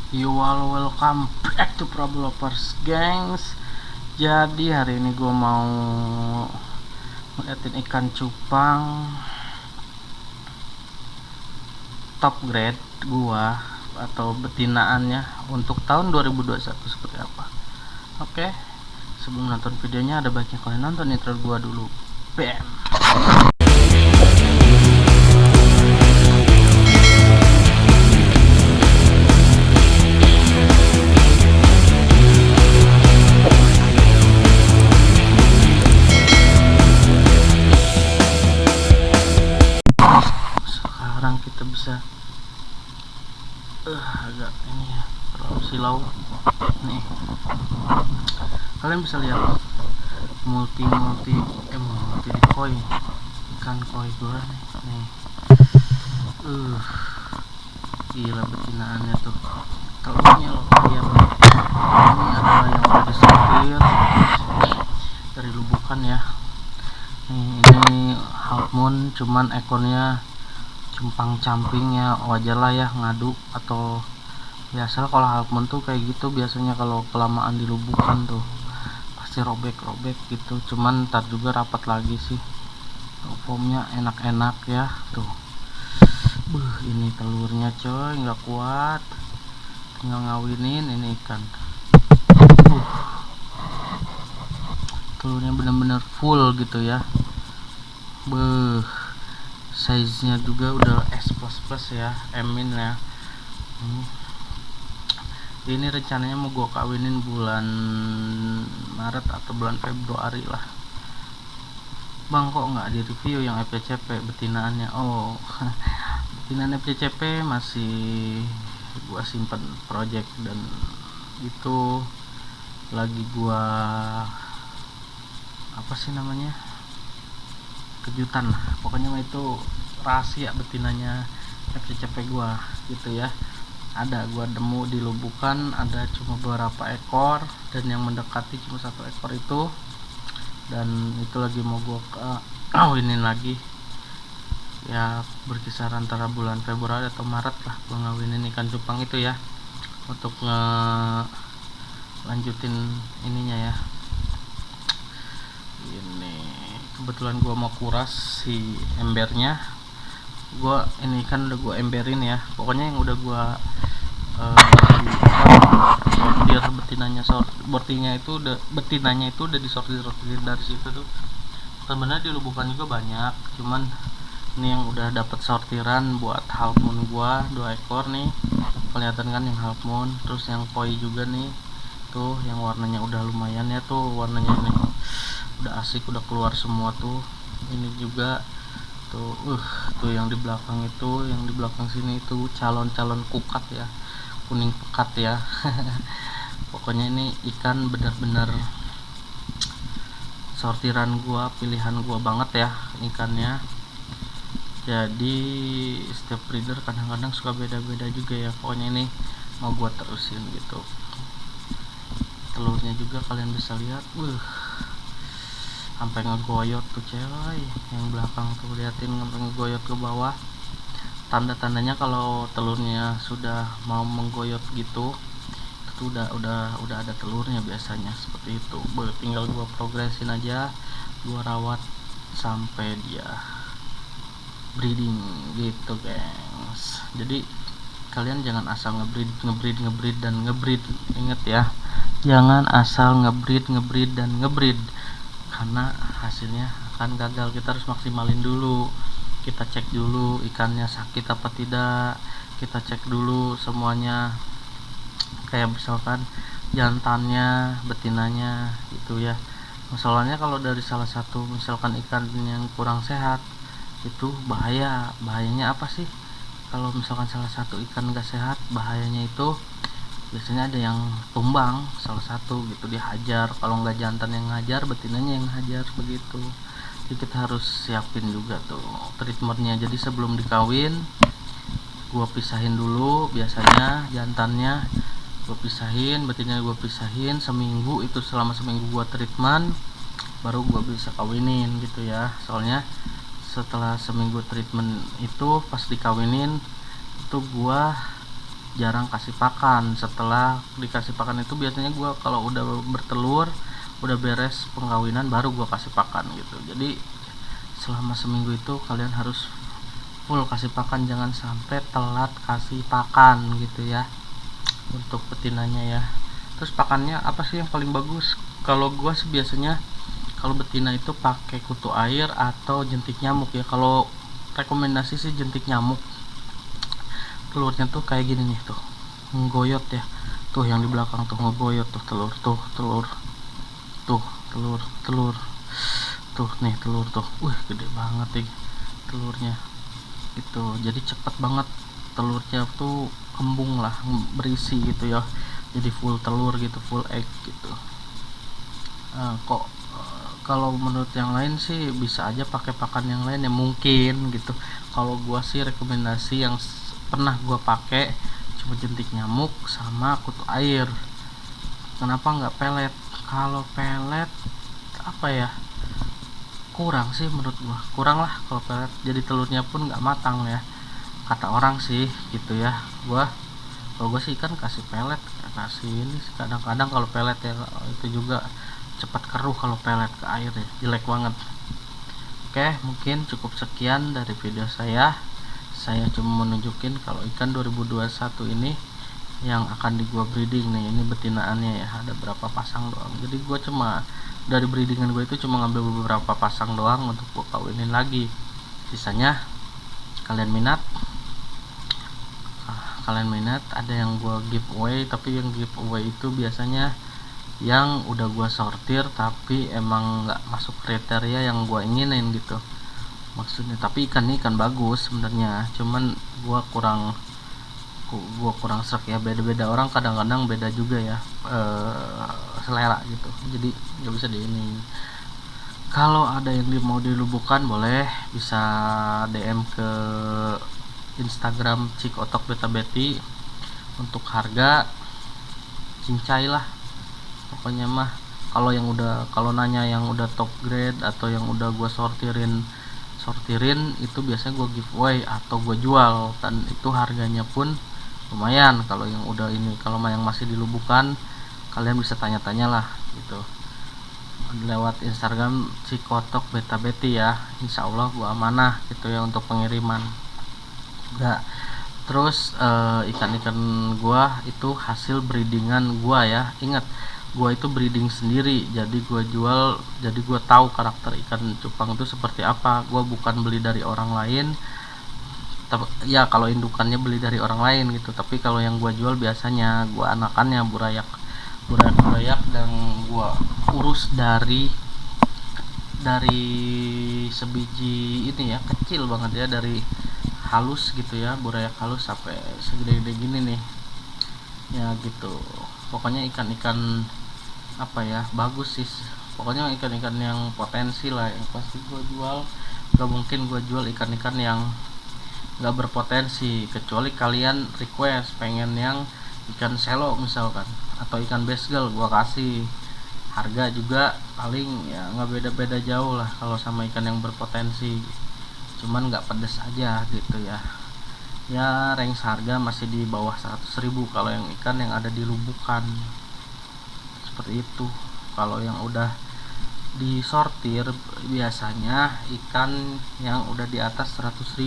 You all welcome back to Problemovers gengs. Jadi hari ini gue mau ngeliatin ikan cupang top grade gua atau betinaannya untuk tahun 2021 seperti apa. Oke, sebelum nonton videonya ada baiknya kalian nonton intro gua dulu. Bam. Sekarang kita bisa agak ini ya, terlalu silau nih. Kalian bisa lihat multi koi, ikan koi gua nih. Gila betinaannya tuh, telurnya loh lihat. Ini adalah yang udah disortir dari lubukan ya. Ini half moon, cuman ekornya cempang camping ya, wajar lah ya ngadu, atau biasa kalau half moon tuh kayak gitu biasanya kalau kelamaan di lubukan tuh pasti robek gitu. Cuman ntar juga rapat lagi sih, foamnya enak-enak ya tuh. Ini telurnya coy, nggak kuat, tinggal ngawinin ini ikan. Telurnya bener-bener full gitu ya. Size nya juga udah S++ ya, Emin ya. Ini rencananya mau gue kawinin bulan Maret atau bulan Februari lah. Bang, kok nggak di review yang FCCP betinaannya? Betinaan FCCP masih gua simpen project, dan itu lagi gua apa sih namanya, kejutan lah pokoknya mah, itu rahasia betinanya FCCP gua gitu ya. Ada gua demu di lubukan ada cuma beberapa ekor, dan yang mendekati cuma 1 ekor itu, dan itu lagi mau gua kawinin lagi ya, berkisar antara bulan Februari atau Maret lah gua ngawinin ikan cupang itu ya, untuk lanjutin ininya ya. Ini kebetulan gua mau kuras si embernya. Gua ini kan udah gua emberin ya, pokoknya yang udah gua sortir betinanya itu udah disortir dari situ tuh. Sebenarnya di lubukan juga banyak, cuman ini yang udah dapat sortiran buat half moon gua 2 ekor nih, kelihatan kan yang half moon. Terus yang koi juga nih tuh, yang warnanya udah lumayan ya tuh, warnanya ini udah asik, udah keluar semua tuh. Ini juga tuh yang di belakang itu, yang di belakang sini itu calon kukat ya, kuning pekat ya. Pokoknya ini ikan bener-bener sortiran gua, pilihan gua banget ya ikannya. Jadi setiap breeder kadang-kadang suka beda-beda juga ya, pokoknya ini mau gua terusin gitu. Telurnya juga kalian bisa lihat, sampai ngegoyot tuh cewek yang belakang tuh, liatin sampai ngegoyot ke bawah. Tanda-tandanya kalau telurnya sudah mau menggoyot gitu, itu udah ada telurnya biasanya seperti itu. Tinggal gua progresin aja, gua rawat sampai dia breeding gitu gengs. Jadi kalian jangan asal ngebreed dan ngebreed. Ingat ya, jangan asal ngebreed dan ngebreed, karena hasilnya akan gagal. Kita harus maksimalin dulu, kita cek dulu ikannya sakit apa tidak, kita cek dulu semuanya, kayak misalkan jantannya, betinanya gitu ya. Masalahnya kalau dari salah satu misalkan ikan yang kurang sehat, itu bahayanya apa sih? Kalau misalkan salah satu ikan gak sehat, bahayanya itu biasanya ada yang tumbang salah satu gitu, dihajar. Kalau nggak jantan yang ngajar, betinanya yang hajar begitu. Jadi kita harus siapin juga tuh treatmentnya. Jadi sebelum dikawin gua pisahin dulu, biasanya jantannya gua pisahin, betinanya gua pisahin seminggu. Itu selama seminggu gua treatment, baru gua bisa kawinin gitu ya. Soalnya setelah seminggu treatment itu, pas dikawinin itu gua jarang kasih pakan. Setelah dikasih pakan itu biasanya gue kalau udah bertelur, udah beres pengkawinan, baru gue kasih pakan gitu. Jadi selama seminggu itu kalian harus full kasih pakan, jangan sampai telat kasih pakan gitu ya untuk betinanya ya. Terus pakannya apa sih yang paling bagus? Kalau gue sih biasanya kalau betina itu pakai kutu air atau jentik nyamuk ya. Kalau rekomendasi sih jentik nyamuk. Telurnya tuh kayak gini nih tuh, nggoyot ya. Tuh yang di belakang tuh ngegoyot tuh telur, tuh telur, tuh telur, telur, tuh nih telur tuh. Gede banget nih telurnya. Itu jadi cepet banget telurnya tuh, kembung lah, berisi gitu ya. Jadi full telur gitu, full egg gitu. Kok kalau menurut yang lain sih bisa aja pakai pakan yang lain ya mungkin gitu. Kalau gua sih rekomendasi yang pernah gua pakai cuma jentik nyamuk sama kutu air. Kenapa nggak pelet? Kalau pelet apa ya, kurang sih menurut gua, kurang lah kalau pelet, jadi telurnya pun nggak matang ya kata orang sih gitu ya. Kalau gua sih ikan kasih pelet, kasih ini kadang-kadang kalau pelet ya, itu juga cepat keruh kalau pelet ke air ya, jelek banget. Oke, mungkin cukup sekian dari video saya cuma menunjukin kalau ikan 2021 ini yang akan di gua breeding nih, ini betinaannya ya, ada berapa pasang doang. Jadi gua cuma dari breedingan gue itu cuma ngambil beberapa pasang doang untuk gua kawinin lagi, sisanya kalian minat ada yang gua giveaway. Tapi yang giveaway itu biasanya yang udah gua sortir tapi emang nggak masuk kriteria yang gua inginin gitu maksudnya. Tapi ikan ini ikan bagus sebenarnya, cuman gua kurang serak ya. Beda-beda orang kadang-kadang beda juga ya selera gitu, jadi nggak bisa di ini. Kalau ada yang mau dilubukan boleh bisa DM ke Instagram Cikotok Beta Betty. Untuk harga cincai lah pokoknya mah. Kalau nanya yang udah top grade atau yang udah gua sortirin itu biasanya gua giveaway atau gua jual, dan itu harganya pun lumayan. Kalau yang udah ini, kalau yang masih dilubukan kalian bisa tanya-tanya lah gitu lewat Instagram Cikotok Beta Betty ya. Insya Allah gua amanah gitu ya untuk pengiriman. Terus ikan-ikan gua itu hasil breedingan gua ya. Ingat, gua itu breeding sendiri, jadi gua jual, jadi gua tahu karakter ikan cupang itu seperti apa. Gua bukan beli dari orang lain. Ya kalau indukannya beli dari orang lain gitu, tapi kalau yang gua jual biasanya gua anakannya burayak dan gua urus dari sebiji ini ya, kecil banget ya, dari halus gitu ya, burayak halus sampai segede-gede gini nih ya gitu. Pokoknya ikan-ikan apa ya, bagus sih pokoknya, ikan-ikan yang potensi lah yang pasti gue jual. Gak mungkin gue jual ikan-ikan yang gak berpotensi, kecuali kalian request pengen yang ikan selo misalkan atau ikan basgel, gue kasih. Harga juga paling ya nggak beda-beda jauh lah kalau sama ikan yang berpotensi, cuman nggak pedes aja gitu ya. Range harga masih di bawah 100.000 kalau yang ikan yang ada di lubukan, seperti itu. Kalau yang udah disortir biasanya ikan yang udah di atas 100.000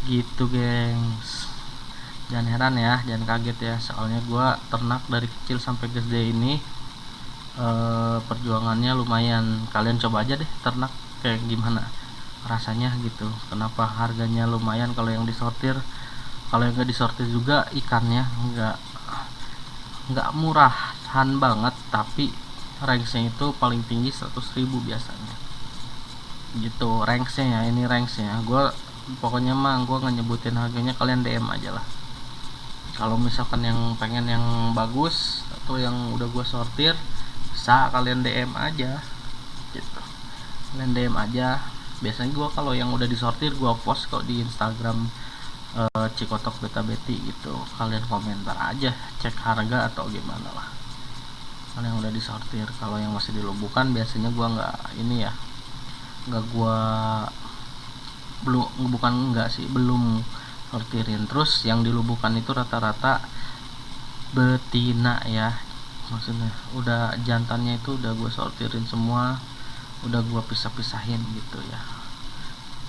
gitu gengs. Jangan heran ya, jangan kaget ya, soalnya gua ternak dari kecil sampai gede ini perjuangannya lumayan. Kalian coba aja deh ternak kayak gimana rasanya gitu, kenapa harganya lumayan kalau yang disortir. Kalau yang nggak disortir juga ikannya nggak murahan banget, tapi range-nya itu paling tinggi 100.000 biasanya gitu range-nya ya. Ini range-nya pokoknya mah gue nggak nyebutin harganya, kalian DM aja lah. Kalau misalkan yang pengen yang bagus atau yang udah gue sortir, bisa kalian DM aja gitu. Kalian DM aja. Biasanya gue kalau yang udah disortir gue post kok di Instagram Cikotok Beta Betty gitu. Kalian komentar aja, cek harga atau gimana lah. Kalau yang udah disortir, kalau yang masih dilubukan biasanya gue nggak ini ya, nggak gue belum sortirin. Terus yang dilubukan itu rata-rata betina ya, maksudnya udah jantannya itu udah gue sortirin semua, udah gue pisah-pisahin gitu ya.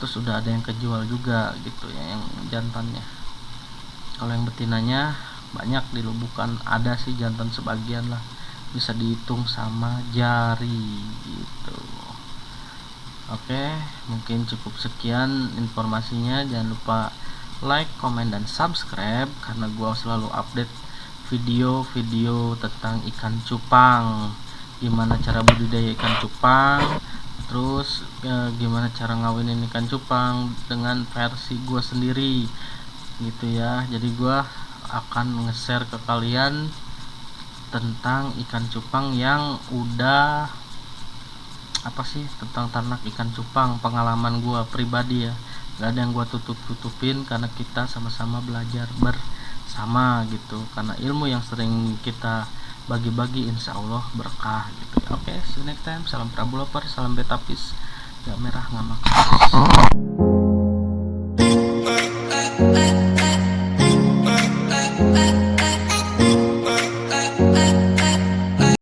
Terus udah ada yang kejual juga gitu ya yang jantannya. Kalau yang betinanya banyak dilubukan, ada sih jantan sebagian lah, bisa dihitung sama jari gitu. Oke, mungkin cukup sekian informasinya. Jangan lupa like, komen, dan subscribe karena gua selalu update video-video tentang ikan cupang, gimana cara budidaya ikan cupang, terus gimana cara ngawinin ikan cupang dengan versi gua sendiri gitu ya. Jadi gua akan nge-share ke kalian tentang ikan cupang yang udah tentang ternak ikan cupang, pengalaman gua pribadi ya. Gak ada yang gua tutupin karena kita sama-sama belajar bersama gitu, karena ilmu yang sering kita bagi-bagi insya Allah berkah gitu ya. Oke, see you next time. Salam Prabu Loper, salam Betapis, gak merah gak makan.